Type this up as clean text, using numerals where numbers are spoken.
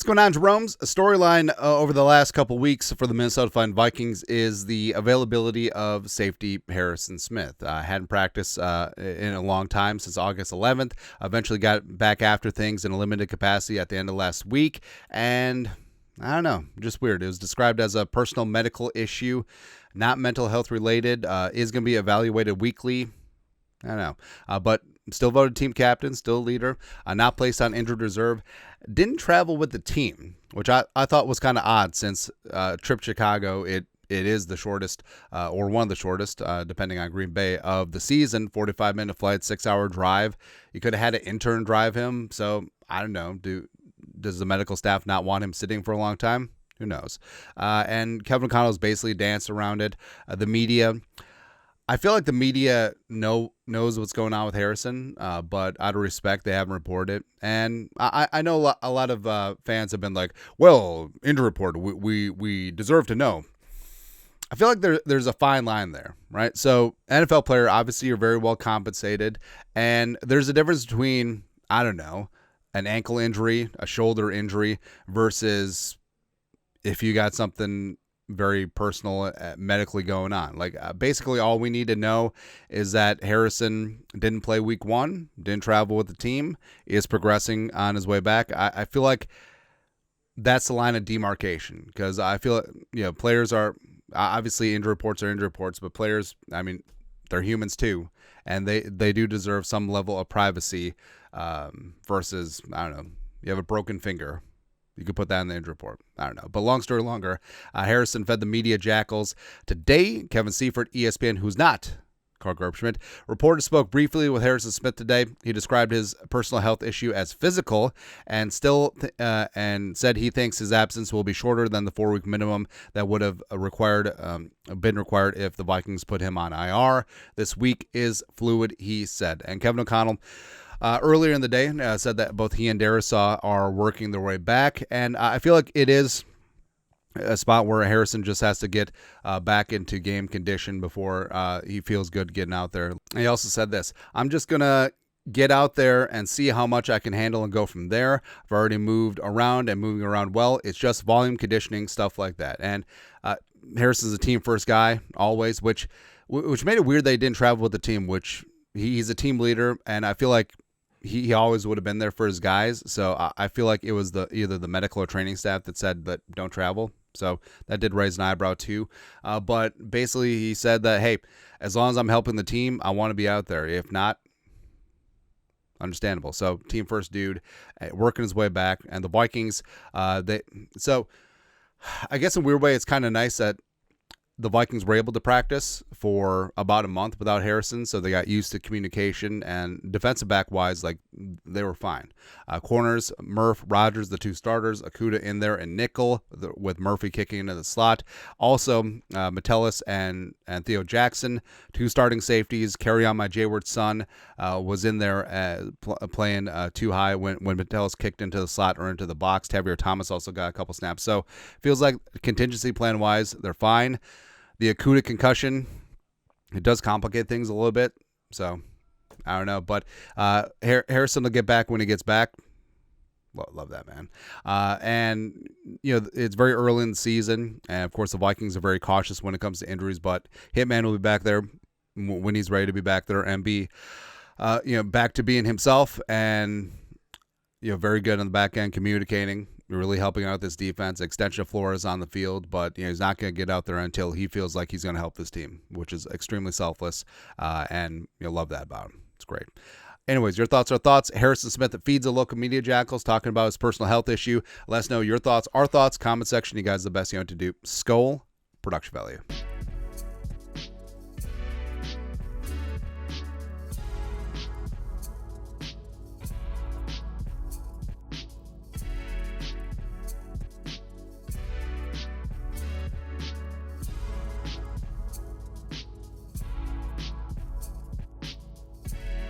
What's going on, Jerome's storyline over the last couple weeks for the Minnesota Vikings is the availability of safety Harrison Smith. Hadn't practiced in a long time, since August 11th. Eventually got back after things in a limited capacity at the end of last week, and I don't know, just weird. It was described as a personal medical issue, not mental health related. Is going to be evaluated weekly. I don't know, but still voted team captain, still leader, not placed on injured reserve. Didn't travel with the team, which I thought was kind of odd, since trip to Chicago, it is the shortest, or one of the shortest, depending on Green Bay, of the season. 45-minute flight, 6-hour drive. You could have had an intern drive him, so I don't know. Does the medical staff not want him sitting for a long time? Who knows? And Kevin O'Connell's basically danced around it. The media, I feel like the media knows what's going on with Harrison, but out of respect, they haven't reported it. And I know a lot of fans have been like, well, injury report, we deserve to know. I feel like there's a fine line there, right? So NFL player, obviously you're very well compensated, and there's a difference between, I don't know, an ankle injury, a shoulder injury, versus if you got something very personal medically going on. Like basically all we need to know is that Harrison didn't play week 1, didn't travel with the team, is progressing on his way back. I feel like that's the line of demarcation, because I feel, players are obviously, injury reports are injury reports, but players, I mean, they're humans too, and they do deserve some level of privacy, versus, I don't know, you have a broken finger. You could put that in the injury report. I don't know. But long story longer, Harrison fed the media Jackals today. Kevin Seifert, ESPN, who's not Carl Gerbschmidt, reporter spoke briefly with Harrison Smith today. He described his personal health issue as physical, and and said he thinks his absence will be shorter than the 4-week minimum that would have been required if the Vikings put him on IR. This week is fluid, he said. And Kevin O'Connell, earlier in the day, said that both he and Darisaw are working their way back, and I feel like it is a spot where Harrison just has to get back into game condition before he feels good getting out there. And he also said this: I'm just going to get out there and see how much I can handle and go from there. I've already moved around and moving around well. It's just volume conditioning, stuff like that. And Harrison's a team-first guy, always, which made it weird that he didn't travel with the team, which he's a team leader, and I feel like he always would have been there for his guys. So I feel like it was either the medical or training staff that said that don't travel. So that did raise an eyebrow too. But basically he said that, hey, as long as I'm helping the team, I want to be out there. If not, understandable. So team first dude, working his way back. And the Vikings, so I guess in a weird way, it's kind of nice that the Vikings were able to practice for about a month without Harrison, so they got used to communication, and defensive back-wise, like, they were fine. Corners, Murph, Rogers, the 2 starters, Okudah in there, and nickel, with Murphy kicking into the slot. Also, Metellus and Theo Jackson, 2 starting safeties. Carry on my Jayward son was in there playing too high when Metellus kicked into the slot or into the box. Tavierre Thomas also got a couple snaps. So feels like contingency plan-wise, they're fine. The Okudah concussion, it does complicate things a little bit, so I don't know. But Harrison will get back when he gets back. Love that, man. And, it's very early in the season, and, of course, the Vikings are very cautious when it comes to injuries, but Hitman will be back there when he's ready to be back there and be, back to being himself, and, very good on the back end, communicating, really helping out this defense. Extension of Flores on the field, but he's not going to get out there until he feels like he's going to help this team, which is extremely selfless, and love that about him. It's great. Anyways, your thoughts are thoughts. Harrison Smith that feeds the local media Jackals, talking about his personal health issue. Let us know your thoughts, our thoughts, comment section. You guys are the best to do. Skol, production value.